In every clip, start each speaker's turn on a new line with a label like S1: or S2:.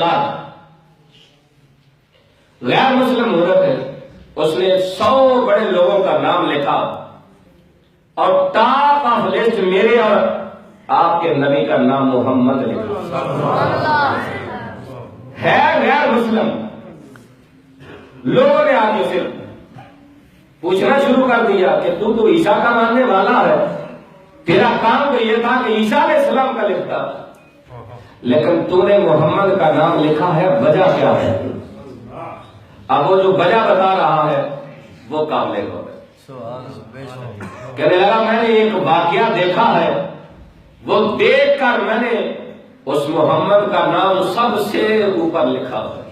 S1: اولاد غیر مسلم عورت ہے، اس نے 100 بڑے لوگوں کا نام لکھا اور ٹاپ آف لسٹ میرے اور آپ کے نبی کا نام محمد لکھا ہے، غیر مسلم۔ لوگوں نے آگے سے پوچھنا شروع کر دیا کہ تو عیسیٰ کا ماننے والا ہے، تیرا کام تو یہ تھا کہ عیسیٰ علیہ السلام کا لکھتا، لیکن تو نے محمد کا نام لکھا ہے، وجہ کیا ہے؟ اب وہ جو وجہ بتا رہا ہے وہ قابل غور ہے۔ کہنے لگا میں نے ایک واقعہ دیکھا ہے، وہ دیکھ کر میں نے اس محمد کا نام سب سے اوپر لکھا ہے۔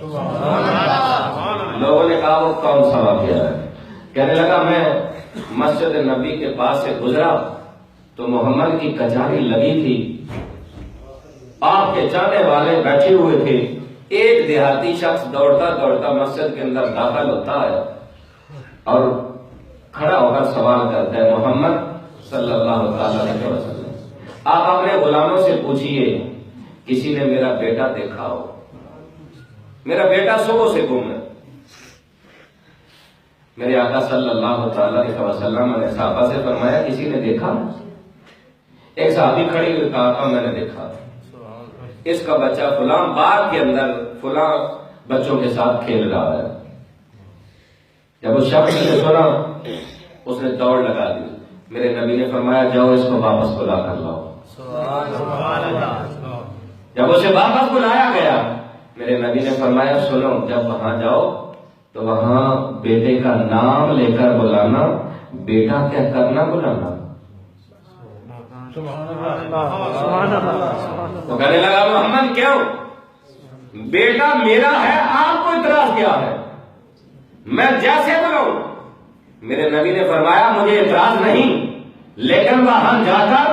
S1: لوگوں نے کہا وہ کون سا واقعہ ہے؟ کہنے لگا میں مسجد نبی کے پاس سے گزرا تو محمد کی کچہری لگی تھی، آپ کے چاہنے والے بیٹھے ہوئے تھے، ایک دیہاتی شخص دوڑتا دوڑتا مسجد کے اندر داخل ہوتا ہے اور کھڑا ہو کر سوال کرتا ہے، محمد صلی اللہ علیہ وسلم آپ اپنے غلاموں سے پوچھئے کسی نے میرا بیٹا دیکھا ہو، میرا بیٹا صبح سے گم ہے۔ میرے آقا صلی اللہ علیہ وسلم نے صحابہ سے فرمایا کسی نے دیکھا؟ ایک صحابی کھڑی ہوئی کہا میں نے دیکھا، اس کا بچہ فلاں باغ کے اندر فلاں بچوں کے ساتھ کھیل رہا ہے۔ جب اس شخص نے سنا اس نے دوڑ لگا دی، میرے نبی نے فرمایا جاؤ اس کو واپس بلا کر لاؤ۔ جب اسے واپس بلایا گیا میرے نبی نے فرمایا سنو، جب وہاں جاؤ تو وہاں بیٹے کا نام لے کر بلانا، بیٹا کہہ کر نہ بلانا۔ تو کہنے لگا محمد کیوں؟ بیٹا میرا ہے، آپ کو اعتراض کیا ہے؟ میں جیسے بلاؤں۔ میرے نبی نے فرمایا مجھے اعتراض نہیں، لیکن وہاں جا کر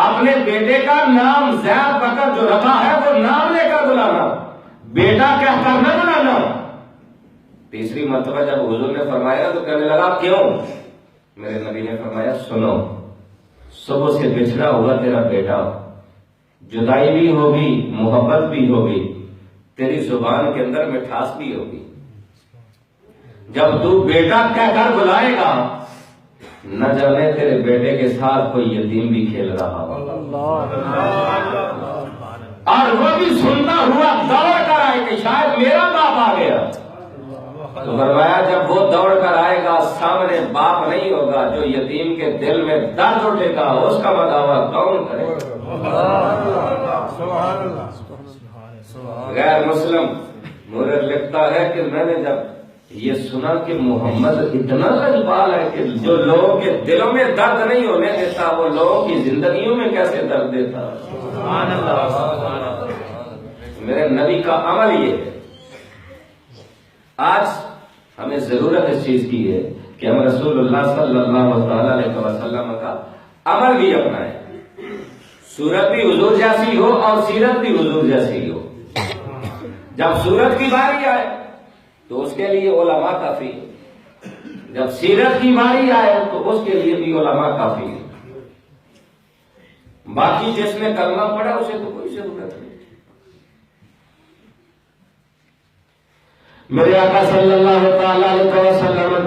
S1: اپنے بیٹے کا نام زید بکر جو رکھا ہے وہ نام لے کر بلانا، بیٹا کہہ کر نہ بلانا۔ تیسری مرتبہ جب حضور نے فرمایا تو کہنے لگا کیوں؟ میرے نبی نے فرمایا سنو، صبح سے بچھڑا ہوا تیرا بیٹا، جدائی بھی ہوگی، محبت بھی ہوگی، تیری زبان کے اندر مٹھاس بھی ہوگی، جب تو بیٹا کہہ کر بلائے گا نہ جانے تیرے بیٹے کے ساتھ کوئی یتیم بھی کھیل رہا ہو، اور وہ بھی سنتا ہوا دوڑ کر آئے کہ شاید میرا باپ آ گیا۔ تو فرمایا جب وہ دوڑ کر آئے گا سامنے باپ نہیں ہوگا، جو یتیم کے دل میں درد اٹھے گا اس کا مداوع کون کرے؟ غیر مسلم مورد لکھتا ہے کہ میں نے جب یہ سنا کہ محمد اتنا لجپال ہے کہ جو لوگوں کے دلوں میں درد نہیں ہونے دیتا وہ لوگوں کی زندگیوں میں کیسے درد دیتا۔ میرے نبی کا عمل یہ ہے۔ آج ہمیں ضرورت اس چیز کی ہے کہ ہم رسول اللہ صلی اللہ علیہ وسلم کا عمل بھی اپنائیں، صورت بھی حضور جیسی ہو اور سیرت بھی حضور جیسی ہو۔ جب صورت کی باری آئے تو اس کے لیے علماء کافی ہے، جب سیرت کی باری آئے تو اس کے لیے بھی علماء کافی ہے، باقی جس نے کرنا پڑا اسے تو کوئی ضرورت نہیں۔ میرے آقا صلی اللہ علیہ وسلم